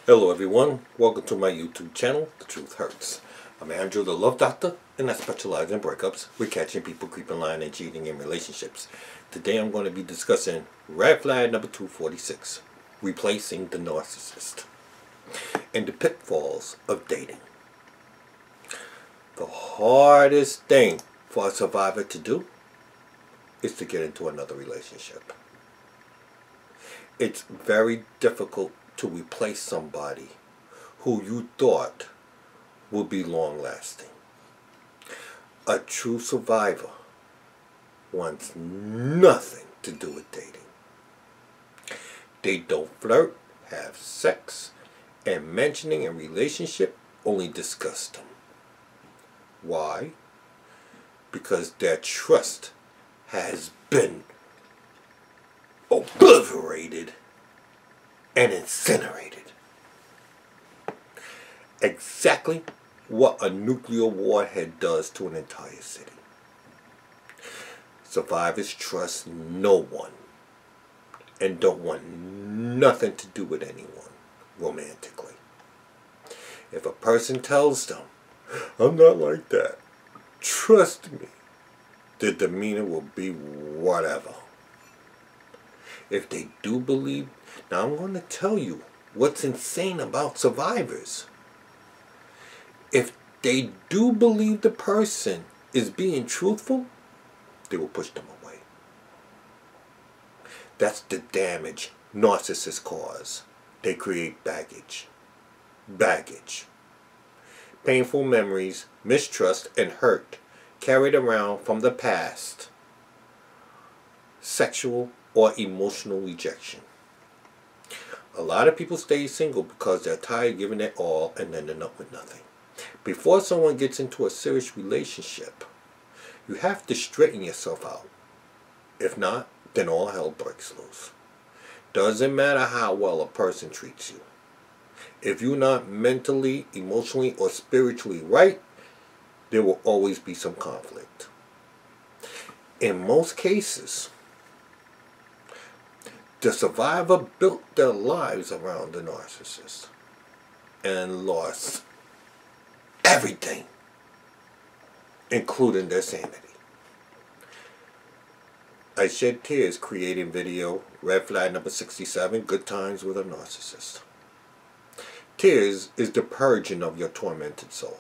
Hello everyone, welcome to my YouTube channel, The Truth Hurts. I'm Andrew the Love Doctor, and I specialize in breakups with catching people creeping, lying, and cheating in relationships. Today I'm going to be discussing red flag number 246, replacing the narcissist, and the pitfalls of dating. The hardest thing for a survivor to do is to get into another relationship. It's very difficult to replace somebody who you thought would be long-lasting. A true survivor wants nothing to do with dating. They don't flirt, have sex, and mentioning a relationship only disgusts them. Why? Because their trust has been obliterated and incinerated. Exactly what a nuclear warhead does to an entire city. Survivors trust no one and don't want nothing to do with anyone romantically. If a person tells them, "I'm not like that, trust me," their demeanor will be whatever. If they do believe, now I'm going to tell you what's insane about survivors. If they do believe the person is being truthful, they will push them away. That's the damage narcissists cause. They create baggage. Painful memories, mistrust, and hurt carried around from the past. Sexual or emotional rejection. A lot of people stay single because they're tired of giving it all and ending up with nothing. Before someone gets into a serious relationship, you have to straighten yourself out. If not, then all hell breaks loose. Doesn't matter how well a person treats you. If you're not mentally, emotionally, or spiritually right, there will always be some conflict. In most cases, the survivor built their lives around the narcissist and lost everything, including their sanity. I shed tears creating video red flag number 67, Good Times with a Narcissist. Tears is the purging of your tormented soul.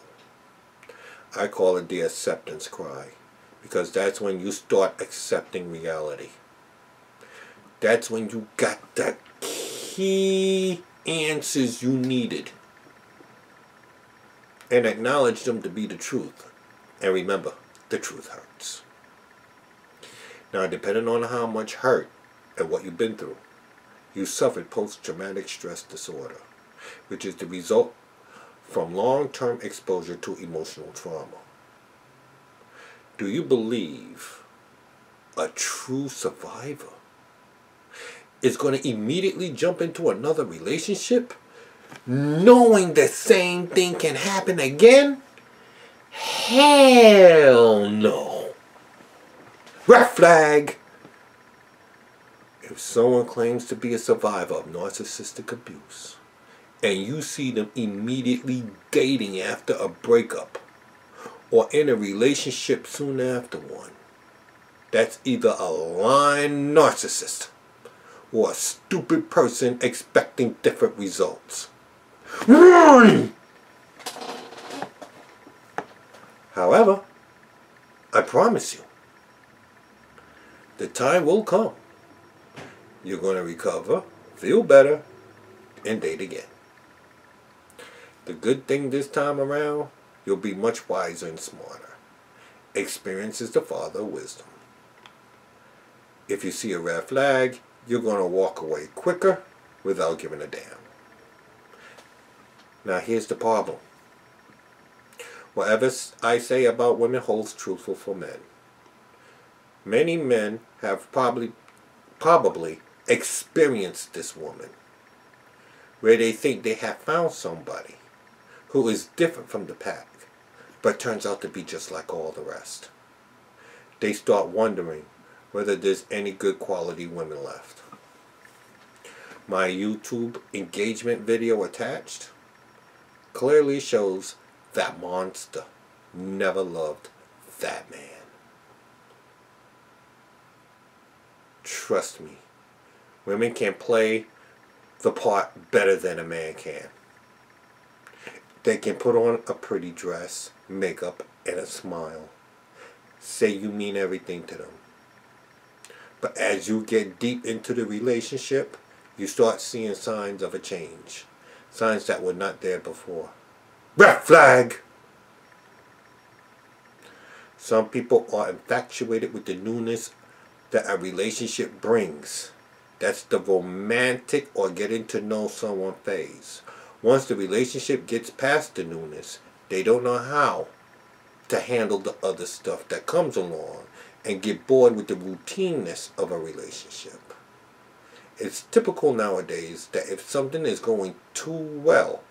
I call it the acceptance cry, because that's when you start accepting reality. That's when you got the key answers you needed and acknowledge them to be the truth. And remember, the truth hurts. Now, depending on how much hurt and what you've been through, you suffered post-traumatic stress disorder, which is the result from long-term exposure to emotional trauma. Do you believe a true survivor is going to immediately jump into another relationship knowing the same thing can happen again? Hell no. Red flag. If someone claims to be a survivor of narcissistic abuse and you see them immediately dating after a breakup or in a relationship soon after one, that's either a lying narcissist or a stupid person expecting different results. Run! However, I promise you, the time will come. You're going to recover, feel better, and date again. The good thing this time around, you'll be much wiser and smarter. Experience is the father of wisdom. If you see a red flag, you're going to walk away quicker without giving a damn. Now here's the problem. Whatever I say about women holds truthful for men. Many men have probably experienced this woman, where they think they have found somebody who is different from the pack, but turns out to be just like all the rest. They start wondering whether there's any good quality women left. My YouTube engagement video attached clearly shows that monster never loved that man. Trust me, women can play the part better than a man can. They can put on a pretty dress, makeup, and a smile. Say you mean everything to them. But as you get deep into the relationship, you start seeing signs of a change. Signs that were not there before. Red flag! Some people are infatuated with the newness that a relationship brings. That's the romantic or getting to know someone phase. Once the relationship gets past the newness, they don't know how to handle the other stuff that comes along and get bored with the routineness of a relationship. It's typical nowadays that if something is going too well,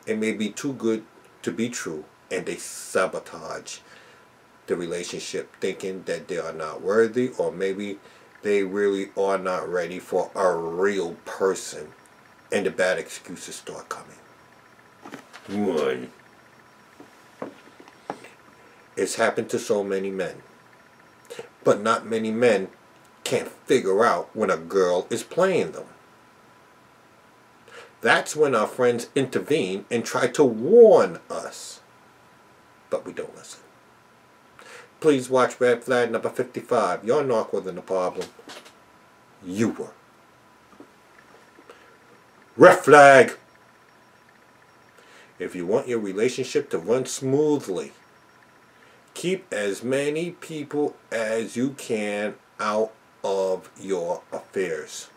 it may be too good to be true, and they sabotage the relationship thinking that they are not worthy, or maybe they really are not ready for a real person, and the bad excuses start coming. One. It's happened to so many men, but not many men can't figure out when a girl is playing them. That's when our friends intervene and try to warn us, but we don't listen. Please watch Red Flag number 55. Your narc wasn't the problem. You were. Red flag! If you want your relationship to run smoothly, keep as many people as you can out of your affairs.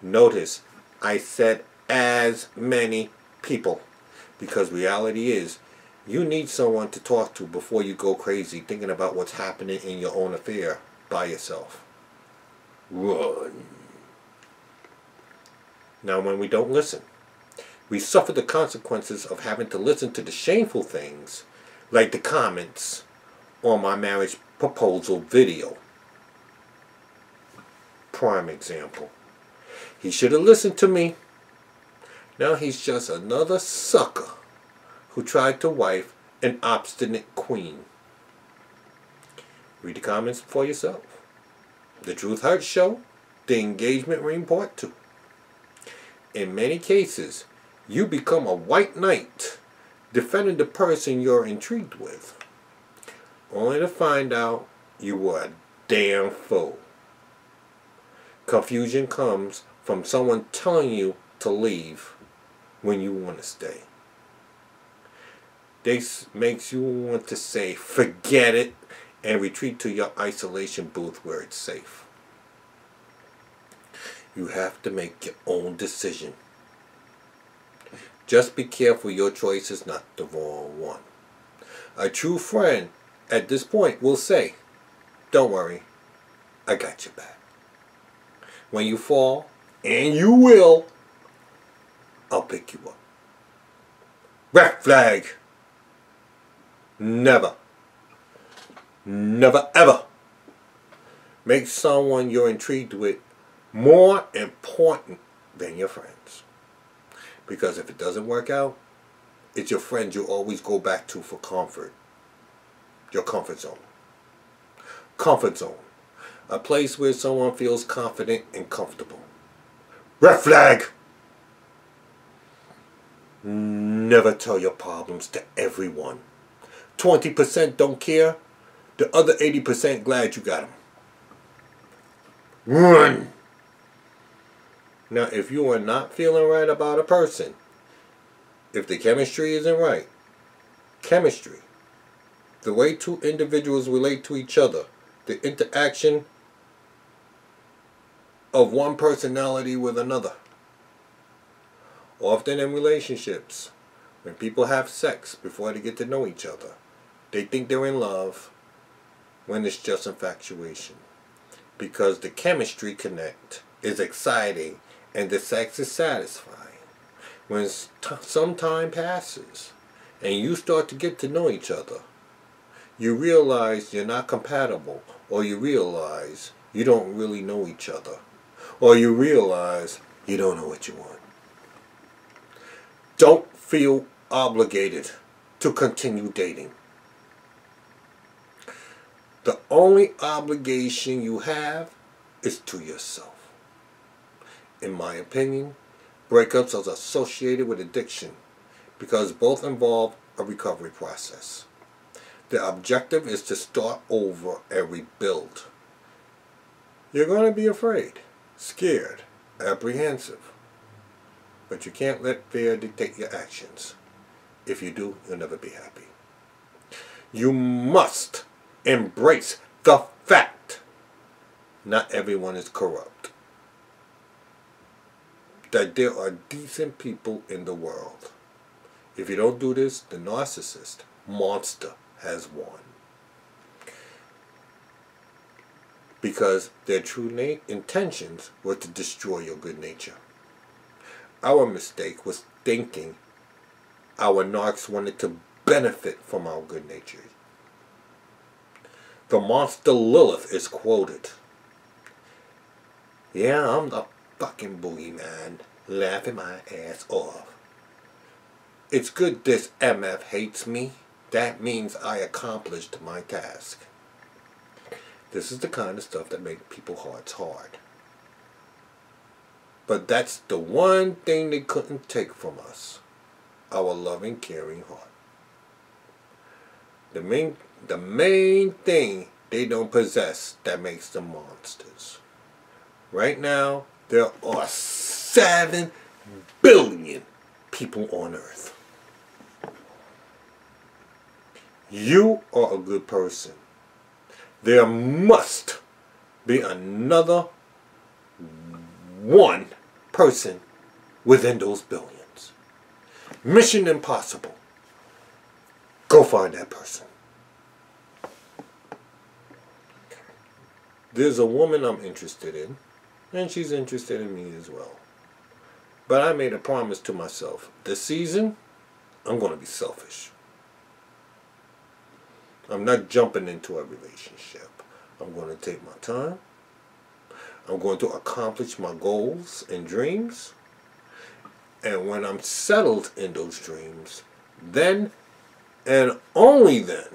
Notice, I said as many people, because reality is, you need someone to talk to before you go crazy thinking about what's happening in your own affair by yourself. Run. Now, when we don't listen, we suffer the consequences of having to listen to the shameful things, like the comments on my marriage proposal video. Prime example. He should have listened to me. Now he's just another sucker who tried to wife an obstinate queen. Read the comments for yourself. The Truth Hurts Show, The Engagement Ring Part 2. In many cases, you become a white knight defending the person you're intrigued with, only to find out you were a damn fool. Confusion comes from someone telling you to leave when you want to stay. This makes you want to say, forget it, and retreat to your isolation booth where it's safe. You have to make your own decision. Just be careful your choice is not the wrong one. A true friend at this point will say, don't worry, I got your back. When you fall, and you will, I'll pick you up. Red flag. Never, never ever make someone you're intrigued with more important than your friends. Because if it doesn't work out, it's your friends you always go back to for comfort. Your comfort zone. Comfort zone. A place where someone feels confident and comfortable. Red flag! Never tell your problems to everyone. 20% don't care. The other 80% glad you got them. Run! Now, if you are not feeling right about a person, if the chemistry isn't right, chemistry, the way two individuals relate to each other, the interaction of one personality with another. Often in relationships, when people have sex before they get to know each other, they think they're in love when it's just infatuation. Because the chemistry connect is exciting and the sex is satisfying. When some time passes and you start to get to know each other, you realize you're not compatible, or you realize you don't really know each other, or you realize you don't know what you want. Don't feel obligated to continue dating. The only obligation you have is to yourself. In my opinion, breakups are associated with addiction because both involve a recovery process. The objective is to start over and rebuild. You're going to be afraid, scared, apprehensive. But you can't let fear dictate your actions. If you do, you'll never be happy. You must embrace the fact not everyone is corrupt. That there are decent people in the world. If you don't do this, the narcissist monster has won. Because their true intentions were to destroy your good nature. Our mistake was thinking our narcs wanted to benefit from our good nature. The monster Lilith is quoted, "Yeah, I'm the fucking boogeyman, laughing my ass off. It's good this MF hates me. That means I accomplished my task." This is the kind of stuff that makes people's hearts hard. But that's the one thing they couldn't take from us. Our loving, caring heart. The main thing they don't possess that makes them monsters. Right now, there are 7 billion people on Earth. You are a good person. There must be another one person within those billions. Mission impossible. Go find that person. There's a woman I'm interested in, and she's interested in me as well. But I made a promise to myself. This season, I'm going to be selfish. I'm not jumping into a relationship. I'm going to take my time. I'm going to accomplish my goals and dreams. And when I'm settled in those dreams, then and only then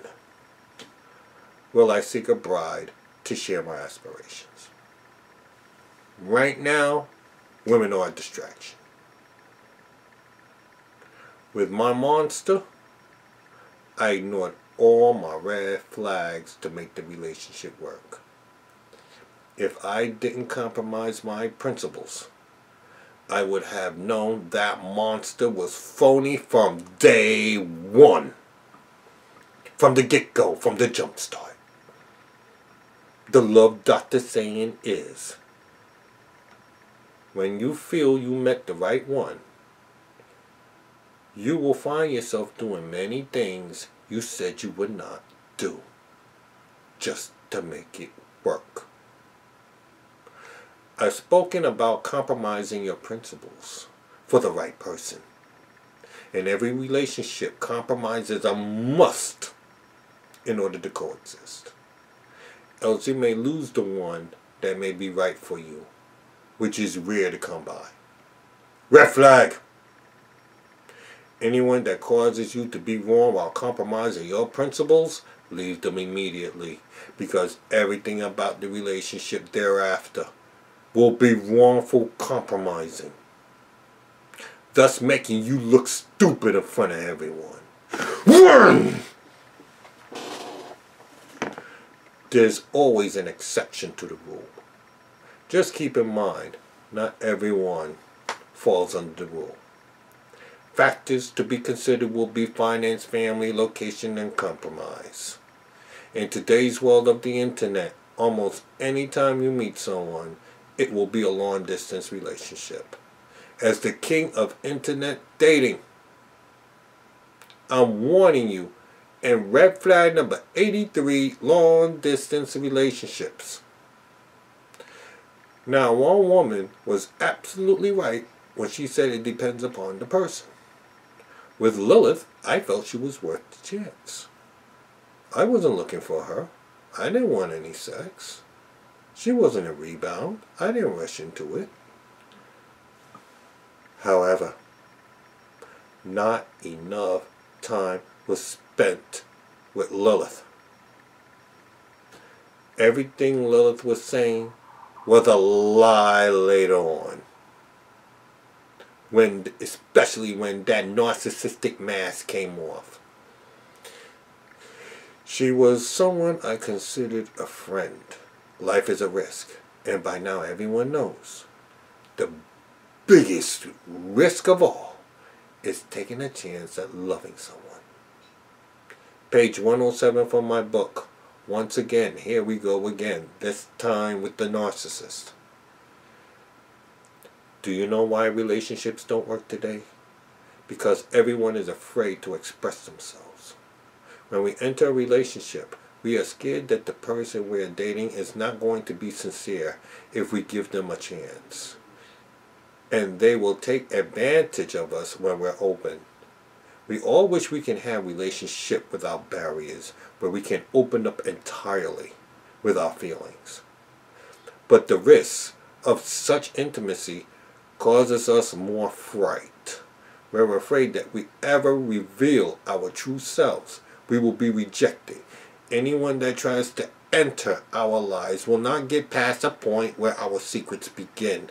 will I seek a bride to share my aspirations. Right now, women are a distraction. With my monster, I ignored all my red flags to make the relationship work. If I didn't compromise my principles, I would have known that monster was phony from day one. From the get-go, from the jump start. The love doctor saying is, when you feel you met the right one, you will find yourself doing many things you said you would not do, just to make it work. I've spoken about compromising your principles for the right person. In every relationship, compromise is a must in order to coexist. Else you may lose the one that may be right for you, which is rare to come by. Red flag! Anyone that causes you to be wrong while compromising your principles, leave them immediately, because everything about the relationship thereafter will be wrongful compromising, thus making you look stupid in front of everyone. Run! There's always an exception to the rule. Just keep in mind, not everyone falls under the rule. Factors to be considered will be finance, family, location, and compromise. In today's world of the internet, almost any time you meet someone, it will be a long-distance relationship. As the king of internet dating, I'm warning you, and red flag number 83, long-distance relationships. Now, one woman was absolutely right when she said it depends upon the person. With Lilith, I felt she was worth the chance. I wasn't looking for her. I didn't want any sex. She wasn't a rebound. I didn't rush into it. However, not enough time was spent with Lilith. Everything Lilith was saying was a lie later on. Especially when that narcissistic mask came off. She was someone I considered a friend. Life is a risk, and by now everyone knows. The biggest risk of all is taking a chance at loving someone. Page 107 from my book. Once again, here we go again, this time with the narcissist. Do you know why relationships don't work today? Because everyone is afraid to express themselves. When we enter a relationship, we are scared that the person we are dating is not going to be sincere if we give them a chance. And they will take advantage of us when we're open. We all wish we can have a relationship without barriers, where we can open up entirely with our feelings. But the risks of such intimacy causes us more fright. We're afraid that we ever reveal our true selves, we will be rejected. Anyone that tries to enter our lives will not get past a point where our secrets begin.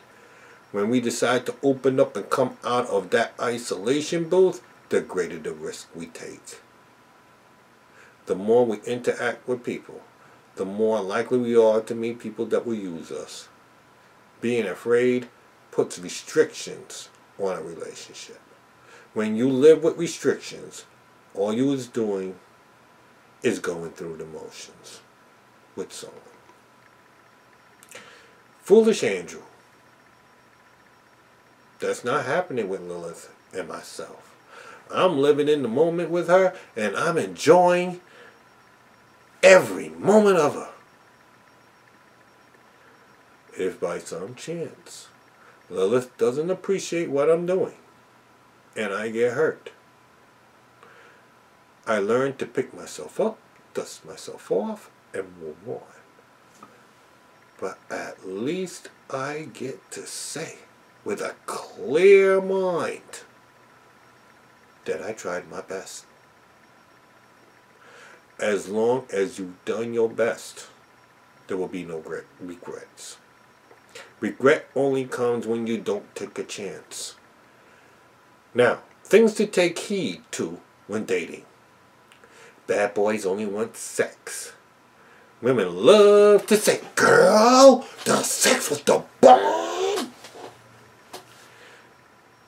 When we decide to open up and come out of that isolation booth, the greater the risk we take. The more we interact with people, the more likely we are to meet people that will use us. Being afraid puts restrictions on a relationship. When you live with restrictions, all you is doing is going through the motions with someone. Foolish Andrew. That's not happening with Lilith and myself. I'm living in the moment with her, and I'm enjoying every moment of her. If by some chance Lilith doesn't appreciate what I'm doing, and I get hurt, I learn to pick myself up, dust myself off, and move on. But at least I get to say, with a clear mind, that I tried my best. As long as you've done your best, there will be no regrets. Regret only comes when you don't take a chance. Now, things to take heed to when dating. Bad boys only want sex. Women love to say, girl, the sex was the bomb.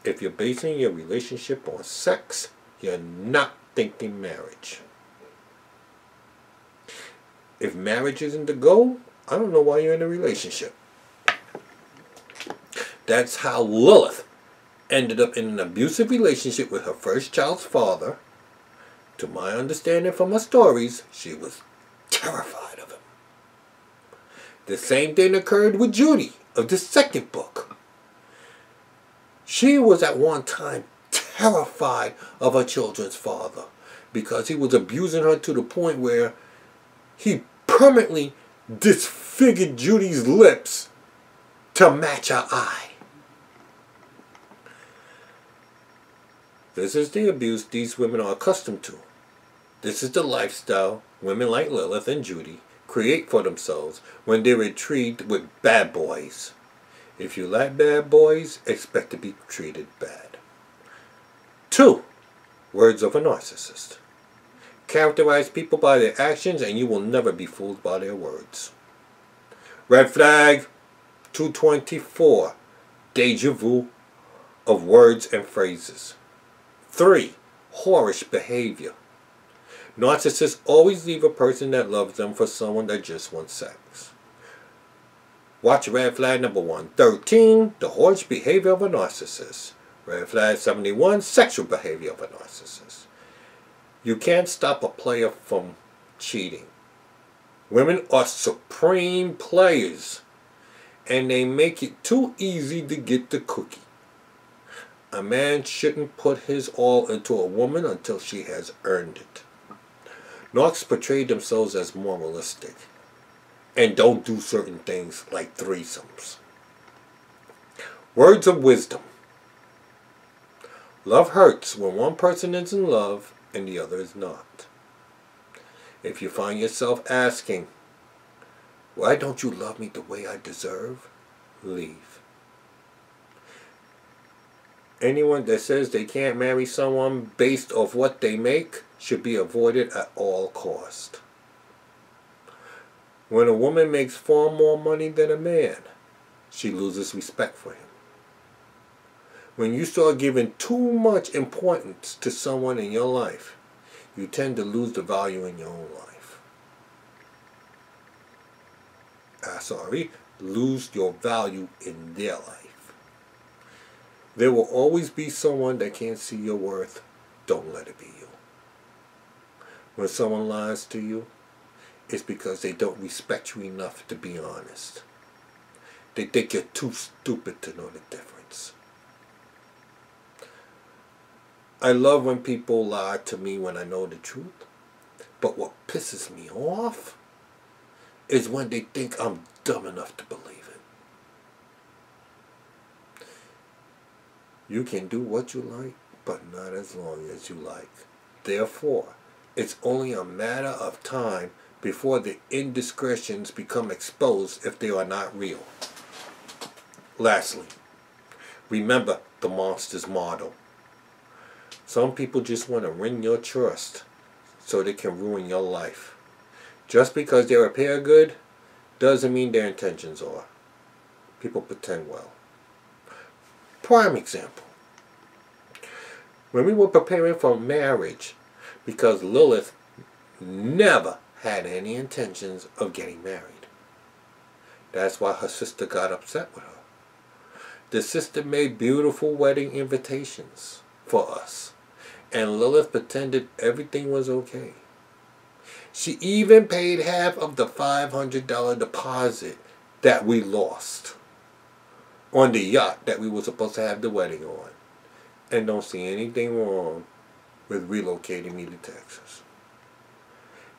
If you're basing your relationship on sex, you're not thinking marriage. If marriage isn't the goal, I don't know why you're in a relationship. That's how Lilith ended up in an abusive relationship with her first child's father. To my understanding from her stories, she was terrified of him. The same thing occurred with Judy of the second book. She was at one time terrified of her children's father because he was abusing her to the point where he permanently disfigured Judy's lips to match her eye. This is the abuse these women are accustomed to. This is the lifestyle women like Lilith and Judy create for themselves when they're intrigued with bad boys. If you like bad boys, expect to be treated bad. 2. Words of a narcissist. Characterize people by their actions and you will never be fooled by their words. Red flag 224. Deja vu of words and phrases. 3. Whorish behavior. Narcissists always leave a person that loves them for someone that just wants sex. Watch red flag number 113, the whorish behavior of a narcissist. Red flag 71, sexual behavior of a narcissist. You can't stop a player from cheating. Women are supreme players, and they make it too easy to get the cookie. A man shouldn't put his all into a woman until she has earned it. Narcs portray themselves as moralistic and don't do certain things like threesomes. Words of wisdom. Love hurts when one person is in love and the other is not. If you find yourself asking, why don't you love me the way I deserve? Leave. Anyone that says they can't marry someone based off what they make should be avoided at all cost. When a woman makes far more money than a man, she loses respect for him. When you start giving too much importance to someone in your life, you tend to lose the value in your own life. Lose your value in their life. There will always be someone that can't see your worth. Don't let it be you. When someone lies to you, it's because they don't respect you enough to be honest. They think you're too stupid to know the difference. I love when people lie to me when I know the truth. But what pisses me off is when they think I'm dumb enough to believe it. You can do what you like, but not as long as you like. Therefore, it's only a matter of time before the indiscretions become exposed if they are not real. Lastly, remember the monster's motto. Some people just want to win your trust so they can ruin your life. Just because they appear good doesn't mean their intentions are. People pretend well. Prime example. When we were preparing for marriage, because Lilith never had any intentions of getting married. That's why her sister got upset with her. The sister made beautiful wedding invitations for us, and Lilith pretended everything was okay. She even paid half of the $500 deposit that we lost on the yacht that we were supposed to have the wedding on. And don't see anything wrong with relocating me to Texas.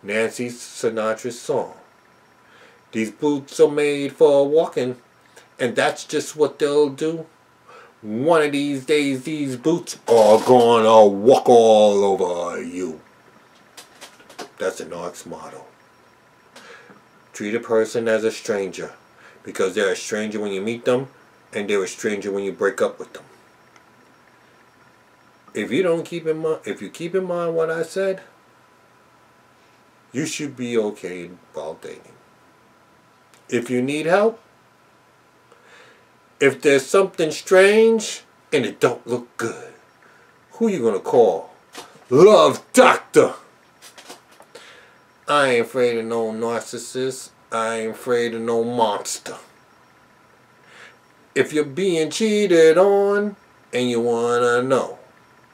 Nancy Sinatra's song. These boots are made for walking, and that's just what they'll do. One of these days, these boots are gonna walk all over you. That's the Narc's motto. Treat a person as a stranger, because they're a stranger when you meet them, and they're a stranger when you break up with them. If you keep in mind what I said, you should be okay while dating. If you need help, if there's something strange and it don't look good, who you gonna call? Love Doctor. I ain't afraid of no narcissist. I ain't afraid of no monster. If you're being cheated on and you wanna know,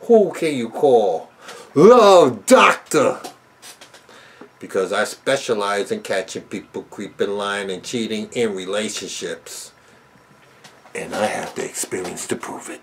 who can you call? Love Doctor. Because I specialize in catching people creeping, lying, and cheating in relationships. And I have the experience to prove it.